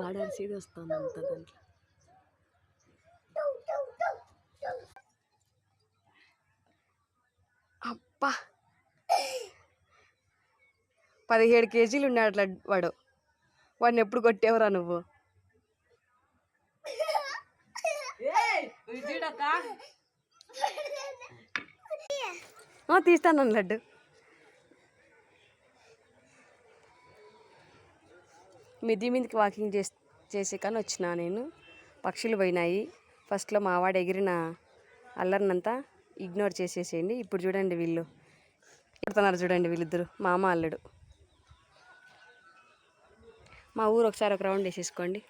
వాడాల్సింది వస్తుంది అంత దాంట్లో. అబ్బా 17 కేజీలు ఉన్నాడు అట్లా వాడిని ఎప్పుడు కొట్టేవరా నువ్వు? తీస్తాను లడ్డు. మిద్ది మీదకి వాకింగ్ చేసే కానీ వచ్చిన నేను. పక్షులు పోయినాయి. ఫస్ట్లో మావాడు ఎగిరిన అల్లరినంతా ఇగ్నోర్ చేసేసేయండి. ఇప్పుడు చూడండి వీళ్ళు ఎడుతున్నారు, చూడండి వీళ్ళిద్దరు మామ అల్లుడు. మా ఊరు ఒకసారి ఒక రౌండ్ వేసేసుకోండి.